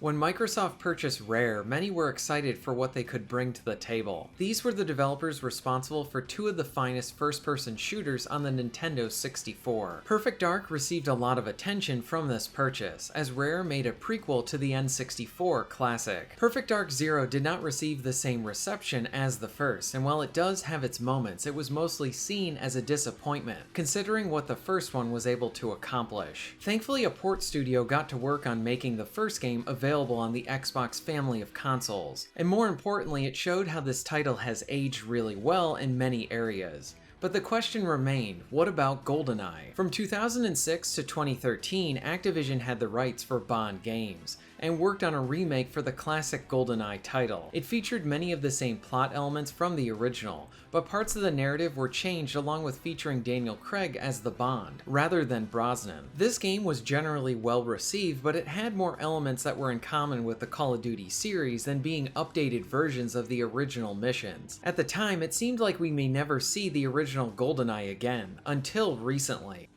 When Microsoft purchased Rare, many were excited for what they could bring to the table. These were the developers responsible for two of the finest first-person shooters on the Nintendo 64. Perfect Dark received a lot of attention from this purchase, as Rare made a prequel to the N64 classic. Perfect Dark Zero did not receive the same reception as the first, and while it does have its moments, it was mostly seen as a disappointment, considering what the first one was able to accomplish. Thankfully, a port studio got to work on making the first game available on the Xbox family of consoles, and more importantly, it showed how this title has aged really well in many areas. But the question remained, what about Goldeneye? From 2006 to 2013, Activision had the rights for Bond games, and worked on a remake for the classic Goldeneye title. It featured many of the same plot elements from the original, but parts of the narrative were changed along with featuring Daniel Craig as the Bond, rather than Brosnan. This game was generally well received, but it had more elements that were in common with the Call of Duty series than being updated versions of the original missions. At the time, it seemed like we may never see the original Goldeneye again, until recently.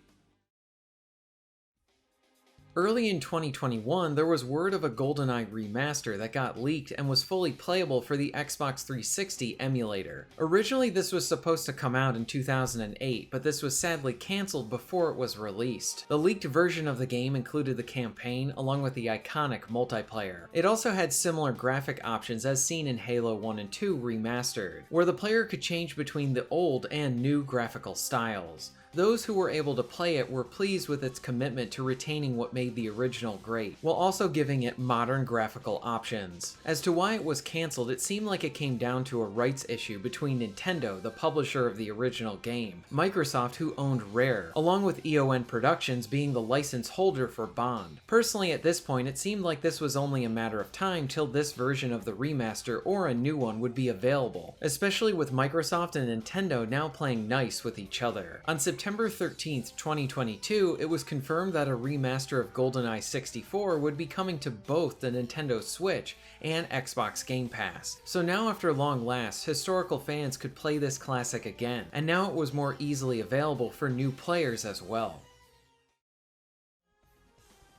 Early in 2021, there was word of a Goldeneye remaster that got leaked and was fully playable for the Xbox 360 emulator. Originally, this was supposed to come out in 2008, but this was sadly cancelled before it was released. The leaked version of the game included the campaign, along with the iconic multiplayer. It also had similar graphic options as seen in Halo 1 and 2 Remastered, where the player could change between the old and new graphical styles. Those who were able to play it were pleased with its commitment to retaining what made the original great, while also giving it modern graphical options. As to why it was cancelled, it seemed like it came down to a rights issue between Nintendo, the publisher of the original game, Microsoft, who owned Rare, along with EON Productions being the license holder for Bond. Personally, at this point, it seemed like this was only a matter of time till this version of the remaster or a new one would be available, especially with Microsoft and Nintendo now playing nice with each other. On September 13th, 2022, it was confirmed that a remaster of Goldeneye 64 would be coming to both the Nintendo Switch and Xbox Game Pass. So now, after long last, historical fans could play this classic again, and now it was more easily available for new players as well.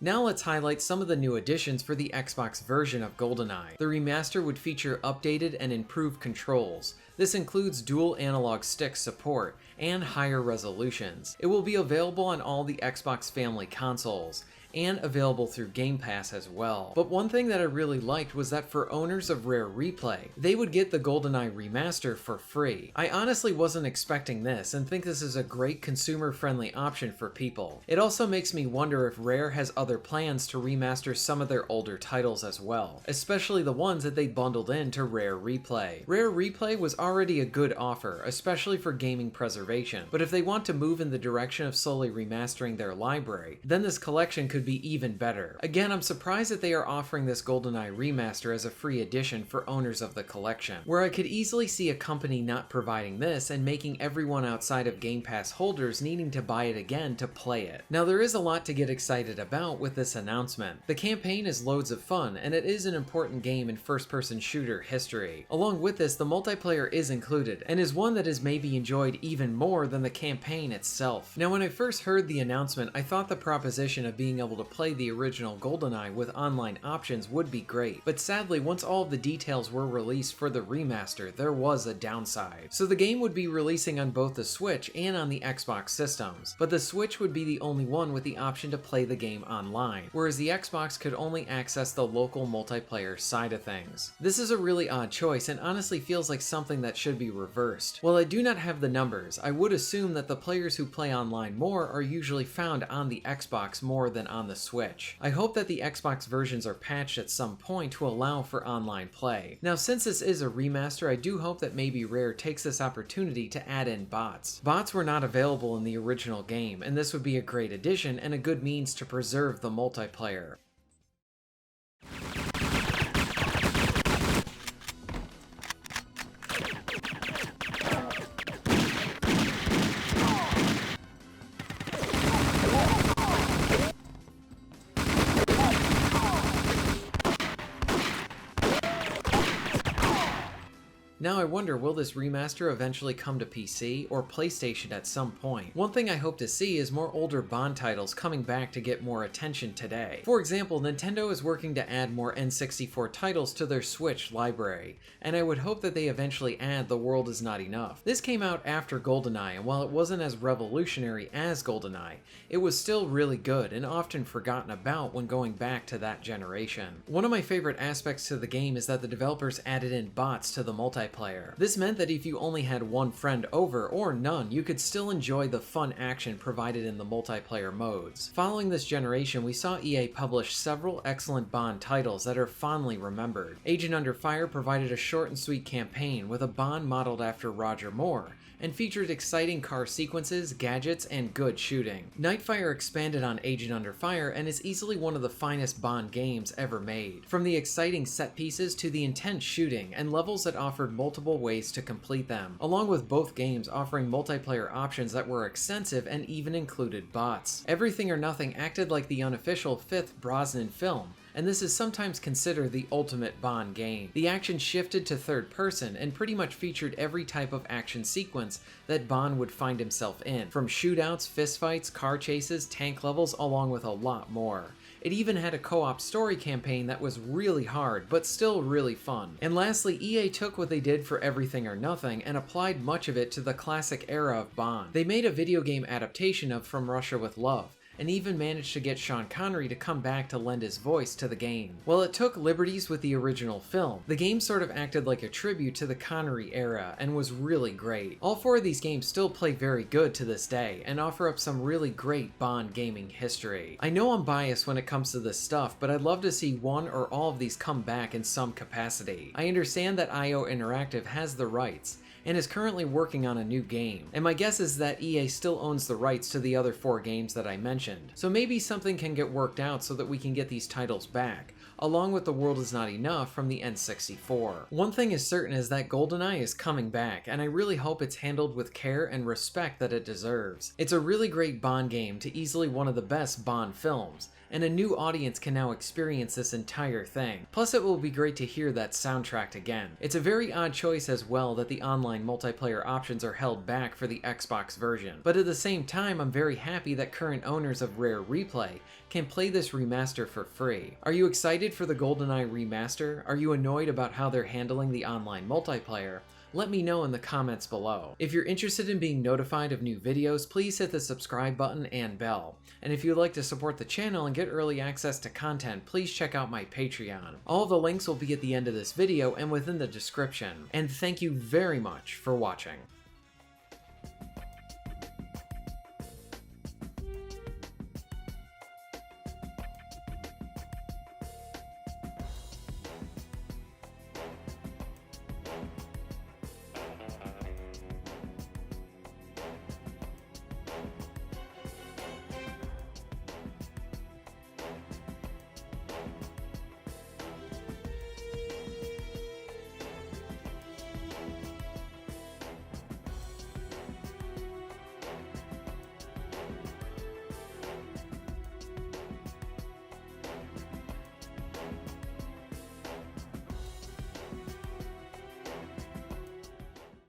Now let's highlight some of the new additions for the Xbox version of Goldeneye. The remaster would feature updated and improved controls. This includes dual analog stick support and higher resolutions. It will be available on all the Xbox family consoles, and available through Game Pass as well. But one thing that I really liked was that for owners of Rare Replay, they would get the Goldeneye remaster for free. I honestly wasn't expecting this, and think this is a great consumer-friendly option for people. It also makes me wonder if Rare has other plans to remaster some of their older titles as well, especially the ones that they bundled into Rare Replay. Rare Replay was already a good offer, especially for gaming preservation, but if they want to move in the direction of solely remastering their library, then this collection could be even better. Again, I'm surprised that they are offering this Goldeneye remaster as a free edition for owners of the collection, where I could easily see a company not providing this and making everyone outside of Game Pass holders needing to buy it again to play it. Now, there is a lot to get excited about with this announcement. The campaign is loads of fun, and it is an important game in first-person shooter history. Along with this, the multiplayer is included, and is one that is maybe enjoyed even more than the campaign itself. Now, when I first heard the announcement, I thought the proposition of being able to play the original Goldeneye with online options would be great, but sadly, once all of the details were released for the remaster, there was a downside. So the game would be releasing on both the Switch and on the Xbox systems, but the Switch would be the only one with the option to play the game online, whereas the Xbox could only access the local multiplayer side of things. This is a really odd choice, and honestly feels like something that should be reversed. While I do not have the numbers, I would assume that the players who play online more are usually found on the Xbox more than on the Switch. I hope that the Xbox versions are patched at some point to allow for online play. Now, since this is a remaster, I do hope that maybe Rare takes this opportunity to add in bots. Bots were not available in the original game, and this would be a great addition and a good means to preserve the multiplayer. Now I wonder, will this remaster eventually come to PC or PlayStation at some point? One thing I hope to see is more older Bond titles coming back to get more attention today. For example, Nintendo is working to add more N64 titles to their Switch library, and I would hope that they eventually add The World Is Not Enough. This came out after Goldeneye, and while it wasn't as revolutionary as Goldeneye, it was still really good and often forgotten about when going back to that generation. One of my favorite aspects to the game is that the developers added in bots to the multiplayer. This meant that if you only had one friend over, or none, you could still enjoy the fun action provided in the multiplayer modes. Following this generation, we saw EA publish several excellent Bond titles that are fondly remembered. Agent Under Fire provided a short and sweet campaign with a Bond modeled after Roger Moore, and featured exciting car sequences, gadgets, and good shooting. Nightfire expanded on Agent Under Fire and is easily one of the finest Bond games ever made. From the exciting set pieces to the intense shooting and levels that offered multiple ways to complete them, along with both games offering multiplayer options that were extensive and even included bots. Everything or Nothing acted like the unofficial fifth Brosnan film, and this is sometimes considered the ultimate Bond game. The action shifted to third person and pretty much featured every type of action sequence that Bond would find himself in, from shootouts, fistfights, car chases, tank levels, along with a lot more. It even had a co-op story campaign that was really hard, but still really fun. And lastly, EA took what they did for Everything or Nothing and applied much of it to the classic era of Bond. They made a video game adaptation of From Russia with Love, and even managed to get Sean Connery to come back to lend his voice to the game. While it took liberties with the original film, the game sort of acted like a tribute to the Connery era and was really great. All four of these games still play very good to this day and offer up some really great Bond gaming history. I know I'm biased when it comes to this stuff, but I'd love to see one or all of these come back in some capacity. I understand that IO Interactive has the rights and is currently working on a new game, and my guess is that EA still owns the rights to the other 4 games that I mentioned, so maybe something can get worked out so that we can get these titles back, along with The World Is Not Enough from the N64. One thing is certain is that Goldeneye is coming back, and I really hope it's handled with care and respect that it deserves. It's a really great Bond game to easily one of the best Bond films, and a new audience can now experience this entire thing. Plus it will be great to hear that soundtrack again. It's a very odd choice as well that the online multiplayer options are held back for the Xbox version, but at the same time I'm very happy that current owners of Rare Replay can play this remaster for free. Are you excited for the Goldeneye remaster? Are you annoyed about how they're handling the online multiplayer? Let me know in the comments below. If you're interested in being notified of new videos, please hit the subscribe button and bell. And if you'd like to support the channel and get early access to content, please check out my Patreon. All the links will be at the end of this video and within the description. And thank you very much for watching.